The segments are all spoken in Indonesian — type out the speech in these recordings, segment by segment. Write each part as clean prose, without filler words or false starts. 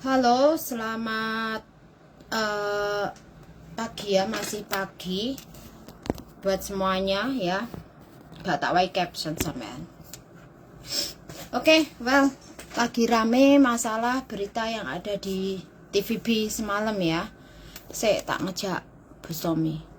Halo, selamat pagi ya, masih pagi buat semuanya ya. Gak tak wae caption sampean. Oke, well, lagi rame masalah berita yang ada di TVB semalam ya. Saya tak ngejak Bu Tommy.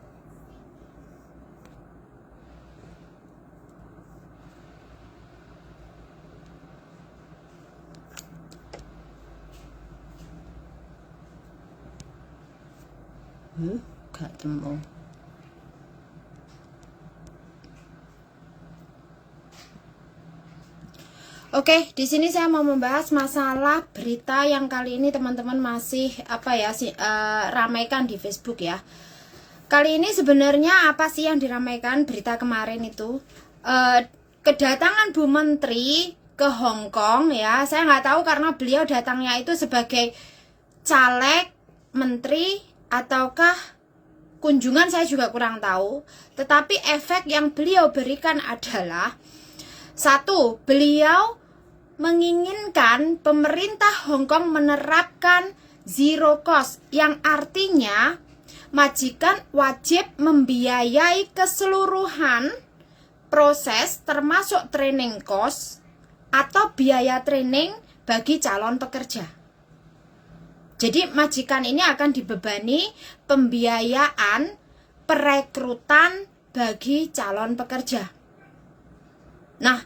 Gak temu. Oke, di sini saya mau membahas masalah berita yang kali ini teman-teman masih ramaikan di Facebook ya. Kali ini sebenarnya apa sih yang diramaikan berita kemarin itu? Kedatangan Bu Menteri ke Hong Kong ya. Saya nggak tahu karena beliau datangnya itu sebagai caleg, menteri, ataukah kunjungan, saya juga kurang tahu. Tetapi efek yang beliau berikan adalah satu, beliau menginginkan pemerintah Hong Kong menerapkan zero cost, yang artinya majikan wajib membiayai keseluruhan proses termasuk training cost atau biaya training bagi calon pekerja. Jadi majikan ini akan dibebani pembiayaan perekrutan bagi calon pekerja. Nah,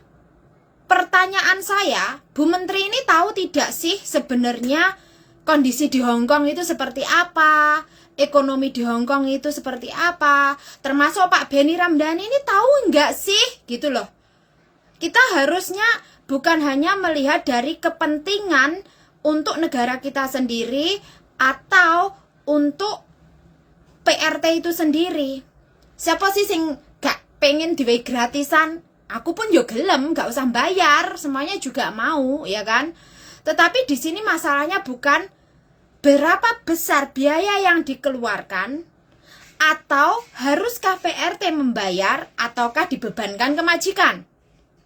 pertanyaan saya, Bu Menteri ini tahu tidak sih sebenarnya kondisi di Hong Kong itu seperti apa? Ekonomi di Hong Kong itu seperti apa? Termasuk Pak Benny Ramdhani ini tahu enggak sih? Gitu loh. Kita harusnya bukan hanya melihat dari kepentingan untuk negara kita sendiri atau untuk PRT itu sendiri. Siapa sih yang gak pengen diwe gratisan? Aku pun yo gelem, gak usah bayar, semuanya juga mau, ya kan? Tetapi di sini masalahnya bukan berapa besar biaya yang dikeluarkan, atau haruskah PRT membayar, ataukah dibebankan ke majikan.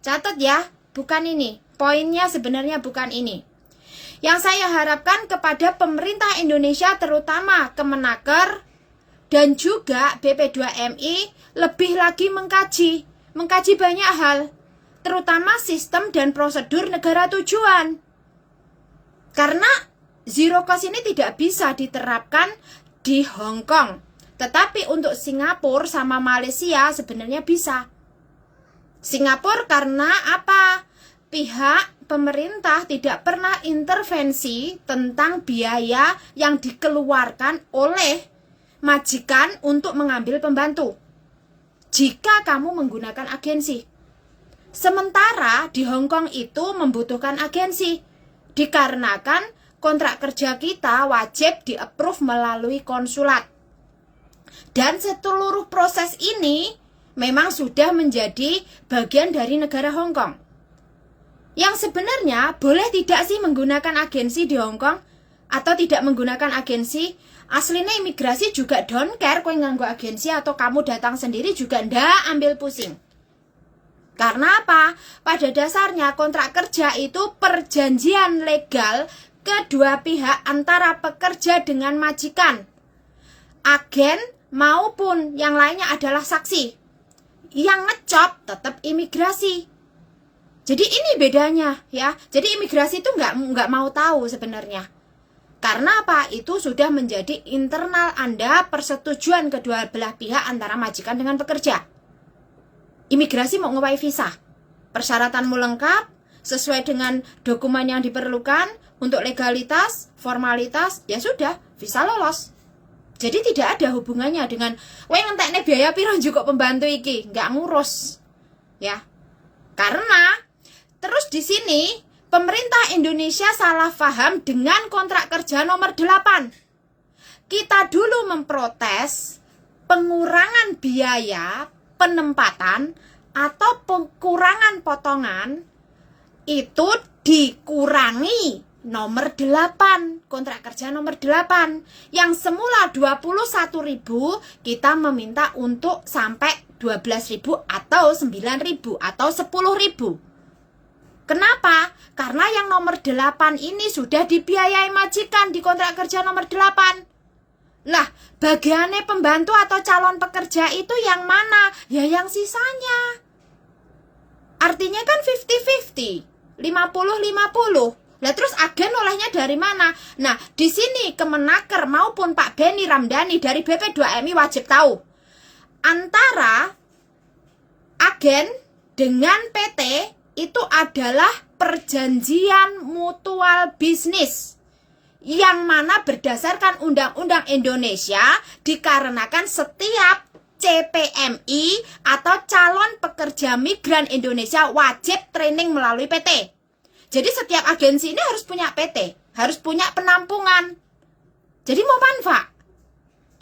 Catat ya, bukan ini. Poinnya sebenarnya bukan ini. Yang saya harapkan kepada pemerintah Indonesia, terutama Kemenaker dan juga BP2MI, lebih lagi mengkaji banyak hal, terutama sistem dan prosedur negara tujuan. Karena zero cost ini tidak bisa diterapkan di Hong Kong, tetapi untuk Singapura sama Malaysia sebenarnya bisa. Singapura karena apa? Pihak pemerintah tidak pernah intervensi tentang biaya yang dikeluarkan oleh majikan untuk mengambil pembantu jika kamu menggunakan agensi. Sementara di Hong Kong itu membutuhkan agensi, dikarenakan kontrak kerja kita wajib di-approve melalui konsulat. Dan seluruh proses ini memang sudah menjadi bagian dari negara Hong Kong. Yang sebenarnya boleh tidak sih menggunakan agensi di Hong Kong atau tidak menggunakan agensi? Aslinya imigrasi juga don't care kowe nganggo agensi atau kamu datang sendiri juga ndak ambil pusing. Karena apa? Pada dasarnya kontrak kerja itu perjanjian legal kedua pihak antara pekerja dengan majikan, agen maupun yang lainnya adalah saksi. Yang ngecop tetap imigrasi. Jadi ini bedanya ya. Jadi imigrasi itu nggak mau tahu sebenarnya. Karena apa? Itu sudah menjadi internal Anda, persetujuan kedua belah pihak antara majikan dengan pekerja. Imigrasi mau ngewahi visa. Persyaratanmu lengkap, sesuai dengan dokumen yang diperlukan, untuk legalitas, formalitas, ya sudah, visa lolos. Jadi tidak ada hubungannya dengan weh ngentekne biaya piro juga pembantu iki, nggak ngurus. Ya. Karena terus di sini pemerintah Indonesia salah paham dengan kontrak kerja nomor 8. Kita dulu memprotes pengurangan biaya penempatan atau pengurangan potongan itu dikurangi nomor 8, kontrak kerja nomor 8 yang semula 21.000 kita meminta untuk sampai 12.000 atau 9.000 atau 10.000. Kenapa? Karena yang nomor 8 ini sudah dibiayai majikan di kontrak kerja nomor 8. Lah, bagiannya pembantu atau calon pekerja itu yang mana? Ya yang sisanya. Artinya kan 50-50. 50-50. Lah terus agen olehnya dari mana? Nah, di sini Kemenaker maupun Pak Beni Ramdhani dari BP2MI wajib tahu. Antara agen dengan PT itu adalah perjanjian mutual bisnis yang mana berdasarkan Undang-Undang Indonesia dikarenakan setiap CPMI atau calon pekerja migran Indonesia wajib training melalui PT. Jadi setiap agensi ini harus punya PT, harus punya penampungan. Jadi mau manfaat.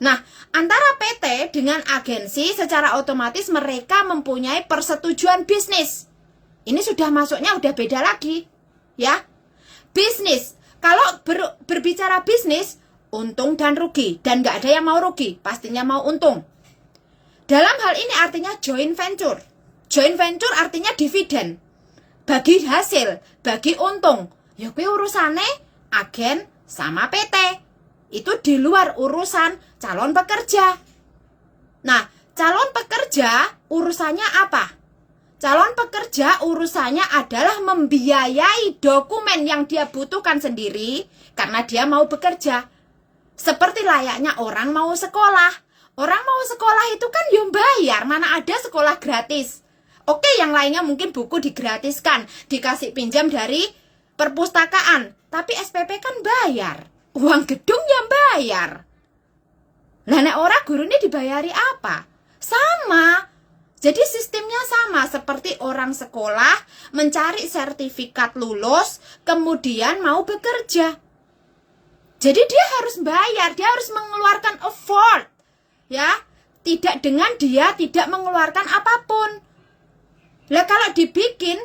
Nah, antara PT dengan agensi secara otomatis mereka mempunyai persetujuan bisnis. Ini sudah masuknya udah beda lagi, ya. Bisnis, kalau berbicara bisnis, untung dan rugi. Dan nggak ada yang mau rugi, pastinya mau untung. Dalam hal ini artinya joint venture. Joint venture artinya dividen. Bagi hasil, bagi untung. Ya kuwi urusane agen sama PT. Itu di luar urusan calon pekerja. Nah, calon pekerja urusannya apa? Calon pekerja urusannya adalah membiayai dokumen yang dia butuhkan sendiri karena dia mau bekerja. Seperti layaknya orang mau sekolah. Orang mau sekolah itu kan ya bayar, mana ada sekolah gratis. Oke, yang lainnya mungkin buku digratiskan, dikasih pinjam dari perpustakaan. Tapi SPP kan bayar. Uang gedung yang bayar. Lah nek ora gurune dibayari apa? Sama. Jadi sistemnya sama seperti orang sekolah mencari sertifikat lulus, kemudian mau bekerja. Jadi dia harus bayar, dia harus mengeluarkan effort. Ya, tidak dengan dia tidak mengeluarkan apapun. Lah kalau dibikin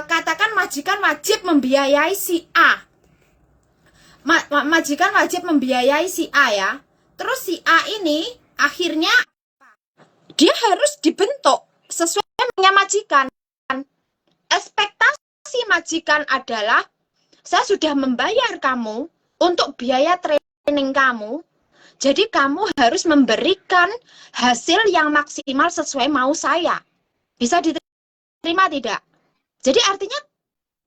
katakan majikan wajib membiayai si A. Majikan wajib membiayai si A ya. Terus si A ini akhirnya dia harus dibentuk sesuai dengan majikan. Ekspektasi majikan adalah saya sudah membayar kamu untuk biaya training kamu. Jadi kamu harus memberikan hasil yang maksimal sesuai mau saya. Bisa diterima tidak? Jadi artinya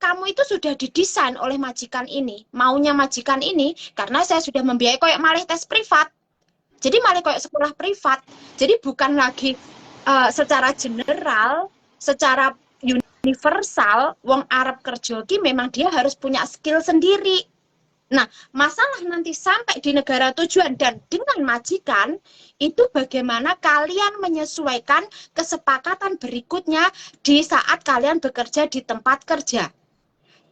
kamu itu sudah didesain oleh majikan ini. Maunya majikan ini karena saya sudah membiayai kayak malih tes privat. Jadi malih kayak sekolah privat. Jadi bukan lagi secara general, secara universal, wong Arab kerja ki memang dia harus punya skill sendiri. Nah, masalah nanti sampai di negara tujuan dan dengan majikan, itu bagaimana kalian menyesuaikan kesepakatan berikutnya di saat kalian bekerja di tempat kerja.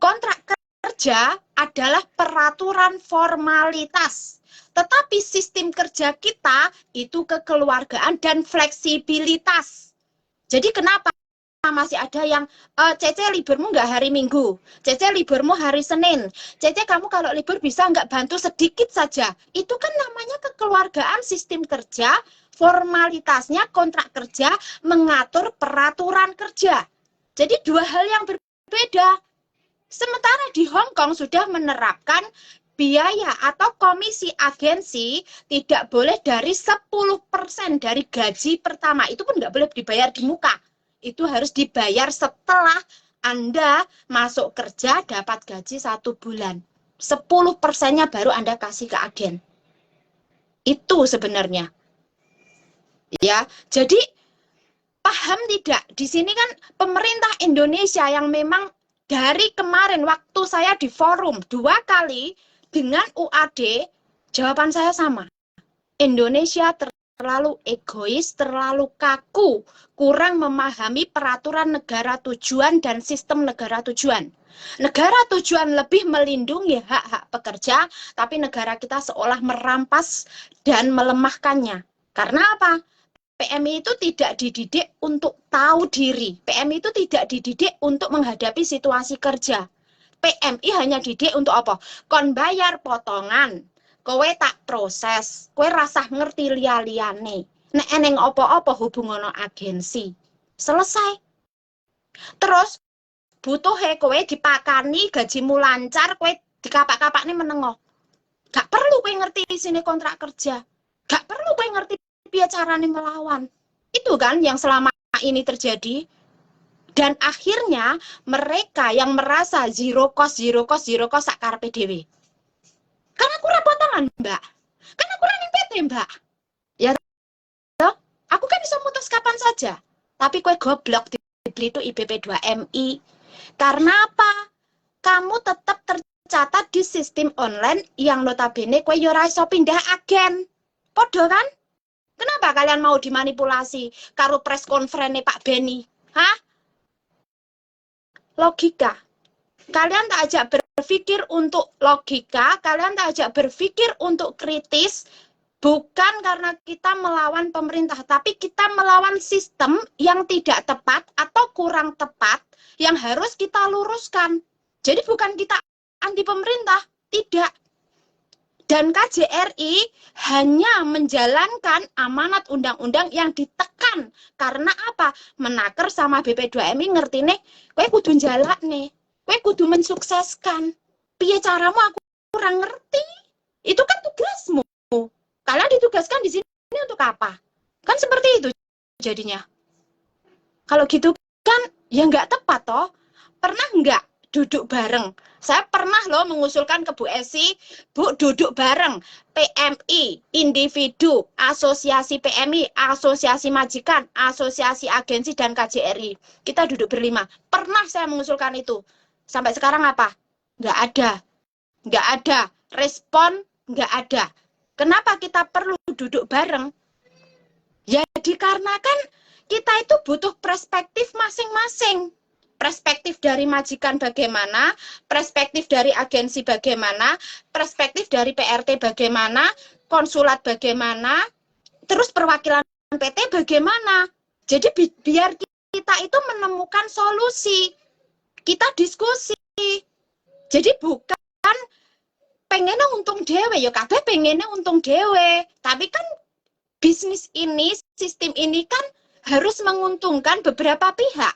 Kontrak kerja adalah peraturan formalitas. Tetapi sistem kerja kita itu kekeluargaan dan fleksibilitas. Jadi kenapa masih ada yang Cece liburmu nggak hari Minggu, Cece liburmu hari Senin, Cece kamu kalau libur bisa nggak bantu sedikit saja. Itu kan namanya kekeluargaan sistem kerja, formalitasnya kontrak kerja mengatur peraturan kerja. Jadi dua hal yang berbeda. Sementara di Hong Kong sudah menerapkan biaya atau komisi agensi tidak boleh dari 10% dari gaji pertama. Itu pun nggak boleh dibayar di muka. Itu harus dibayar setelah Anda masuk kerja dapat gaji 1 bulan. 10%-nya baru Anda kasih ke agen. Itu sebenarnya. Ya, jadi paham tidak? Di sini kan pemerintah Indonesia yang memang dari kemarin waktu saya di forum 2 kali dengan UAD, jawaban saya sama. Indonesia terlalu egois, terlalu kaku, kurang memahami peraturan negara tujuan dan sistem negara tujuan. Negara tujuan lebih melindungi hak-hak pekerja, tapi negara kita seolah merampas dan melemahkannya. Karena apa? PMI itu tidak dididik untuk tahu diri. PMI itu tidak dididik untuk menghadapi situasi kerja. PMI hanya dididik untuk apa? Kon bayar potongan. Kowe tak proses, kowe rasah ngerti liya-liyane. Nek eneng apa-apa hubungono agensi. Selesai. Terus butuh kowe dipakani gajimu lancar, kowe dikapak-kapak nih menengo. Gak perlu kowe ngerti sini kontrak kerja. Gak perlu kowe ngerti piye carane melawan. Itu kan yang selama ini terjadi. Dan akhirnya mereka yang merasa zero cost sakarepe dhewe. Kan aku ra potongan, Mbak. Kan aku running PT, Mbak. Ya, aku kan bisa mutus kapan saja. Tapi kowe goblok dibeli itu IBP2MI. Karena apa? Kamu tetap tercatat di sistem online yang notabene kowe yo ora iso pindah agen. Podo kan? Kenapa kalian mau dimanipulasi karo press conference Pak Beni? Hah? Logika. Kalian tak ajak berpikir untuk logika, kalian tak ajak berpikir untuk kritis, bukan karena kita melawan pemerintah, tapi kita melawan sistem yang tidak tepat atau kurang tepat yang harus kita luruskan. Jadi bukan kita anti pemerintah, tidak. Dan KJRI hanya menjalankan amanat undang-undang yang ditekan. Karena apa? Menaker sama BP2MI ngerti nih, kowe kudu njalak nih, kowe kudu mensukseskan. Piye caramu aku kurang ngerti. Itu kan tugasmu. Kalian ditugaskan di sini untuk apa? Kan seperti itu jadinya. Kalau gitu kan ya nggak tepat toh. Pernah nggak duduk bareng? Saya pernah loh mengusulkan ke Bu Esi, Bu duduk bareng PMI, individu, asosiasi PMI, asosiasi majikan, asosiasi agensi, dan KJRI. Kita duduk berlima. Pernah saya mengusulkan itu. Sampai sekarang apa? Nggak ada. Nggak ada. Respon nggak ada. Kenapa kita perlu duduk bareng? Ya dikarenakan kita itu butuh perspektif masing-masing. Perspektif dari majikan bagaimana, perspektif dari agensi bagaimana, perspektif dari PRT bagaimana, konsulat bagaimana, terus perwakilan PT bagaimana. Jadi biar kita itu menemukan solusi, kita diskusi. Jadi bukan pengennya untung dewe, ya kabeh pengennya untung dewe. Tapi kan bisnis ini, sistem ini kan harus menguntungkan beberapa pihak.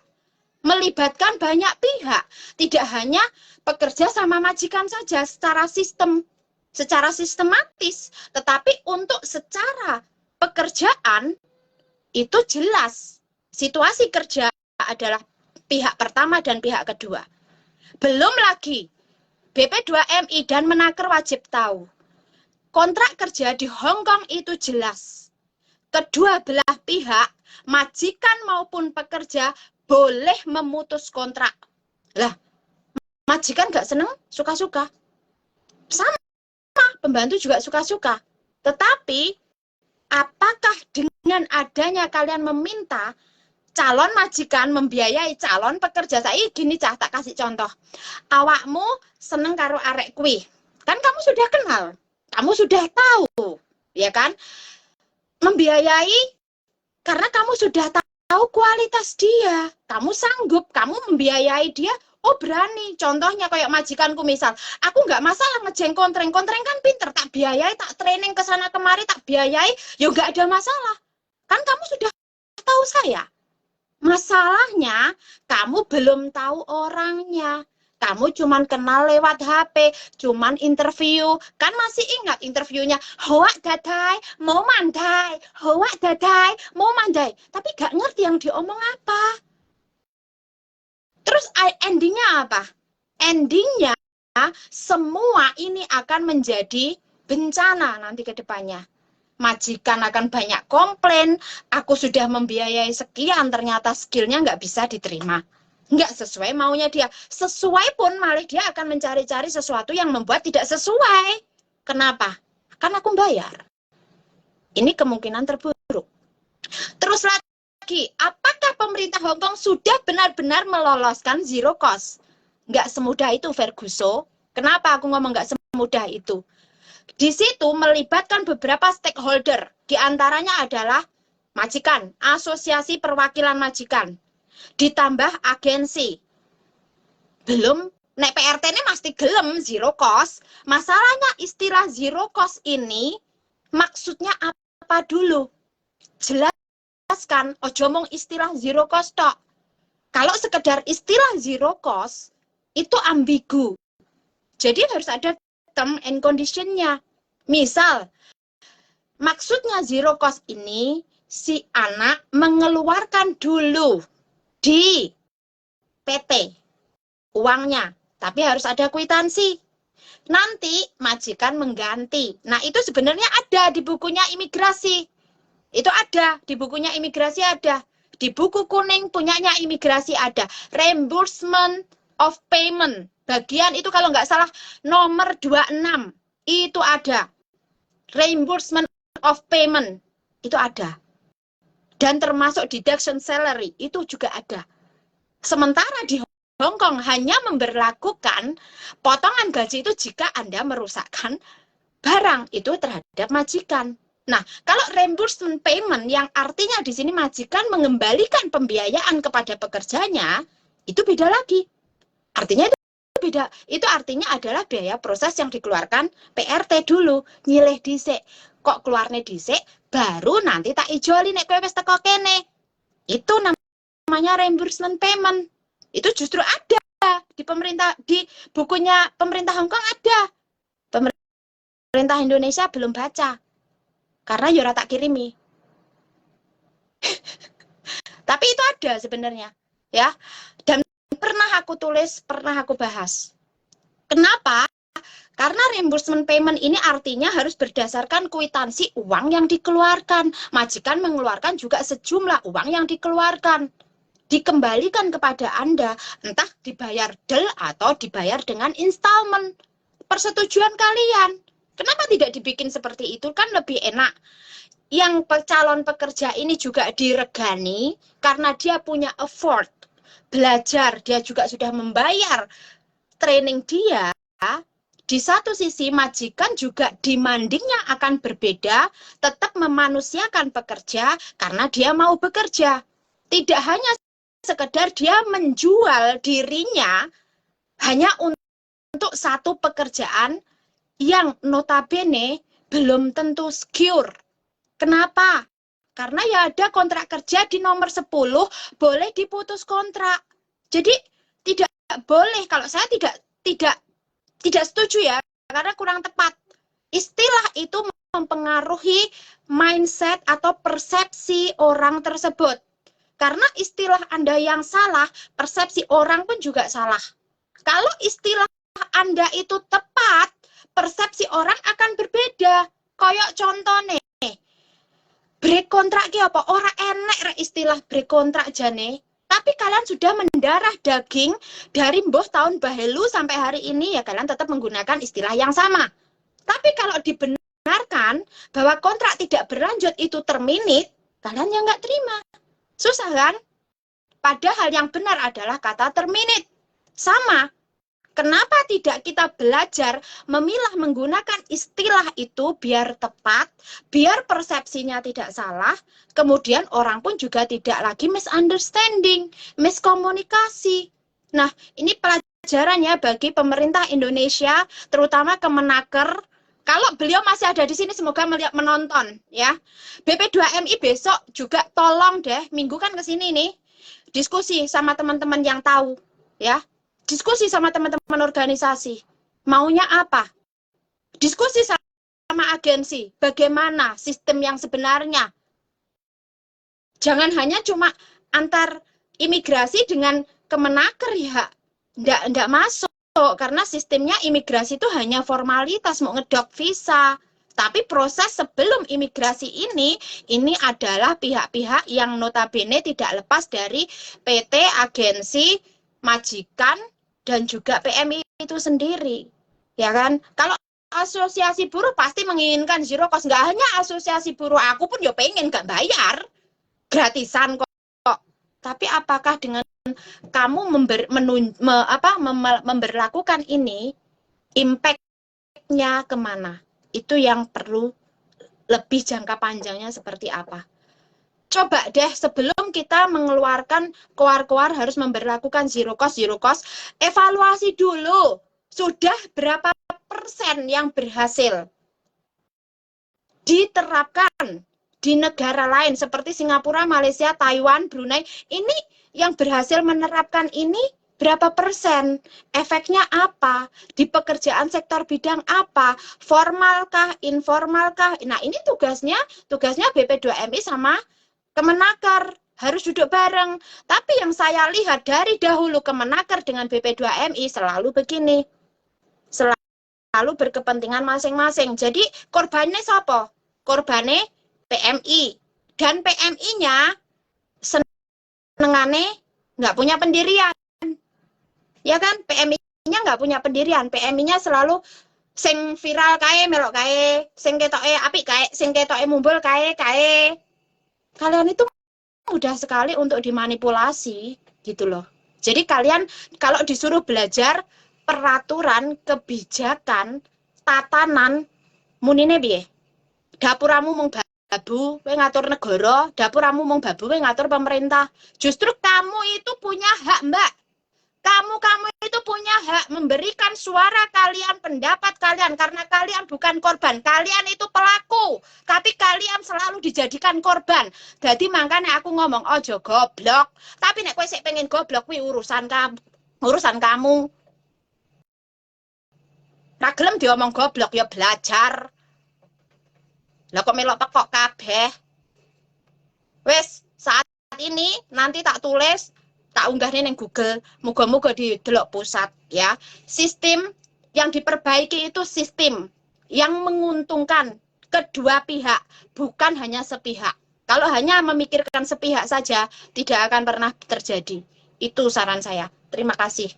Melibatkan banyak pihak, tidak hanya pekerja sama majikan saja secara sistematis, tetapi untuk secara pekerjaan itu jelas situasi kerja adalah pihak pertama dan pihak kedua. Belum lagi BP2MI dan Menaker wajib tahu kontrak kerja di Hong Kong itu jelas. Kedua belah pihak, majikan maupun pekerja, boleh memutus kontrak. Lah, majikan nggak seneng, suka-suka. Sama, pembantu juga suka-suka. Tetapi, apakah dengan adanya kalian meminta calon majikan membiayai calon pekerja? Saya gini cah, tak kasih contoh. Awakmu seneng karo arek kuwi. Kan kamu sudah kenal, kamu sudah tahu, ya kan? Membiayai karena kamu sudah tahu kualitas dia, kamu sanggup, kamu membiayai dia, oh berani. Contohnya kayak majikanku misal, aku nggak masalah ngejeng kontreng kan pinter, tak biayai, tak training ke sana kemari, tak biayai, ya nggak ada masalah. Kan kamu sudah tahu saya. Masalahnya, kamu belum tahu orangnya. Kamu cuman kenal lewat HP, cuman interview. Kan masih ingat interviewnya, hoa dadai, mau mandai, hoa dadai, mau mandai. Tapi gak ngerti yang diomong apa. Terus endingnya apa? Endingnya, semua ini akan menjadi bencana nanti ke depannya. Majikan akan banyak komplain, aku sudah membiayai sekian, ternyata skillnya nggak bisa diterima. Nggak sesuai maunya dia. Sesuai pun malah dia akan mencari-cari sesuatu yang membuat tidak sesuai. Kenapa? Karena aku bayar. Ini kemungkinan terburuk. Terus lagi, apakah pemerintah Hong Kong sudah benar-benar meloloskan zero cost? Nggak semudah itu, Ferguso. Kenapa aku ngomong nggak semudah itu? Di situ melibatkan beberapa stakeholder. Di antaranya adalah majikan, asosiasi perwakilan majikan. Ditambah agensi. Belum, nek PRT ini mesti gelem zero cost. Masalahnya istilah zero cost ini maksudnya apa dulu? Jelaskan, ojo mong istilah zero cost tok. Kalau sekedar istilah zero cost, itu ambigu. Jadi harus ada term and condition-nya. Misal, maksudnya zero cost ini, si anak mengeluarkan dulu di PT uangnya, tapi harus ada kwitansi. Nanti majikan mengganti. Nah, itu sebenarnya ada di bukunya imigrasi. Itu ada di bukunya imigrasi, ada. Di buku kuning punyanya imigrasi ada. Reimbursement of payment. Bagian itu kalau nggak salah nomor 26. Itu ada. Reimbursement of payment. Itu ada. Dan termasuk deduction salary. Itu juga ada. Sementara di Hong Kong hanya memberlakukan potongan gaji itu jika Anda merusakkan barang itu terhadap majikan. Nah, kalau reimbursement payment yang artinya di sini majikan mengembalikan pembiayaan kepada pekerjanya, itu beda lagi. Artinya itu beda. Itu artinya adalah biaya proses yang dikeluarkan PRT dulu, nyilih dhisik. Kok keluarnya dhisik, baru nanti tak ijoli nek kowe wis teko kene. Itu namanya reimbursement payment. Itu justru ada di bukunya pemerintah Hong Kong ada. Pemerintah Indonesia belum baca. Karena ya tak kirimi. Tapi itu ada sebenarnya, ya. Dan pernah aku tulis, pernah aku bahas. Kenapa? Karena reimbursement payment ini artinya harus berdasarkan kwitansi uang yang dikeluarkan. Majikan mengeluarkan juga sejumlah uang yang dikeluarkan. Dikembalikan kepada Anda, entah dibayar del atau dibayar dengan installment. Persetujuan kalian. Kenapa tidak dibikin seperti itu? Kan lebih enak. Yang calon pekerja ini juga diregani karena dia punya effort belajar, dia juga sudah membayar training dia. Di satu sisi majikan juga demandingnya akan berbeda, tetap memanusiakan pekerja karena dia mau bekerja. Tidak hanya sekedar dia menjual dirinya hanya untuk satu pekerjaan yang notabene belum tentu secure. Kenapa? Karena ya ada kontrak kerja di nomor 10 boleh diputus kontrak. Jadi tidak boleh, kalau saya tidak setuju ya, karena kurang tepat. Istilah itu mempengaruhi mindset atau persepsi orang tersebut. Karena istilah Anda yang salah, persepsi orang pun juga salah. Kalau istilah Anda itu tepat, persepsi orang akan berbeda. Kayak contoh nih, break kontrak ki apa? Ora enek istilah break kontrak jane. Tapi kalian sudah mendarah daging dari mbuh tahun bahelu sampai hari ini, ya kalian tetap menggunakan istilah yang sama. Tapi kalau dibenarkan bahwa kontrak tidak berlanjut itu terminate, kalian yang nggak terima. Susah kan? Padahal yang benar adalah kata terminate. Sama. Kenapa tidak kita belajar memilah menggunakan istilah itu biar tepat, biar persepsinya tidak salah, kemudian orang pun juga tidak lagi misunderstanding, miskomunikasi. Nah, ini pelajarannya bagi pemerintah Indonesia, terutama Kemenaker. Kalau beliau masih ada di sini, semoga menonton ya. BP2MI besok juga tolong deh, minggu kan ke sini nih, diskusi sama teman-teman yang tahu ya. Diskusi sama teman-teman organisasi. Maunya apa? Diskusi sama agensi, bagaimana sistem yang sebenarnya. Jangan hanya cuma antar imigrasi dengan Kemenaker ya. Nggak masuk. Karena sistemnya imigrasi itu hanya formalitas, mau ngedok visa. Tapi proses sebelum imigrasi ini adalah pihak-pihak yang notabene tidak lepas dari PT, agensi, majikan, dan juga PMI itu sendiri. Ya kan? Kalau asosiasi buruh pasti menginginkan zero cost. Nggak hanya asosiasi buruh, aku pun ya pengen nggak bayar. Gratisan kok. Tapi apakah dengan kamu memberlakukan ini, impact-nya kemana? Itu yang perlu lebih jangka panjangnya seperti apa. Coba deh sebelum kita mengeluarkan koar-koar harus memberlakukan zero cost, evaluasi dulu. Sudah berapa persen yang berhasil diterapkan di negara lain seperti Singapura, Malaysia, Taiwan, Brunei. Ini yang berhasil menerapkan ini berapa persen? Efeknya apa? Di pekerjaan sektor bidang apa? Formalkah, informalkah? Nah, ini tugasnya BP2MI sama Kemenaker. Harus duduk bareng. Tapi yang saya lihat dari dahulu Kemenaker dengan BP2MI selalu begini. Selalu berkepentingan masing-masing. Jadi korbannya siapa? Korbannya PMI. Dan PMI-nya senengane nggak punya pendirian. Ya kan, PMI-nya nggak punya pendirian. PMI-nya selalu sing viral kae melok kae, sing ketoke apik kae, sing ketoke mumbul kae. Kalian itu mudah sekali untuk dimanipulasi gitu loh. Jadi kalian kalau disuruh belajar peraturan, kebijakan, tatanan, munine piye? Dapuramu mung babu, kowe ngatur negara, dapuramu mung babu, kowe ngatur pemerintah. Justru kamu itu punya hak, Mbak. Kamu itu punya hak memberikan suara kalian, pendapat kalian, karena kalian bukan korban. Kalian itu pelaku, tapi kalian selalu dijadikan korban. Jadi makanya aku ngomong, ojo goblok. Tapi nek kowe sik pengen goblok kuwi urusan kamu. Ra gelem diomong goblok ya belajar. Lah kok melok pekok kabeh. Wes, saat ini nanti tak tulis, tak unggah ning Google, muga-muga didelok pusat ya. Sistem yang diperbaiki itu sistem yang menguntungkan kedua pihak, bukan hanya sepihak. Kalau hanya memikirkan sepihak saja, tidak akan pernah terjadi. Itu saran saya. Terima kasih.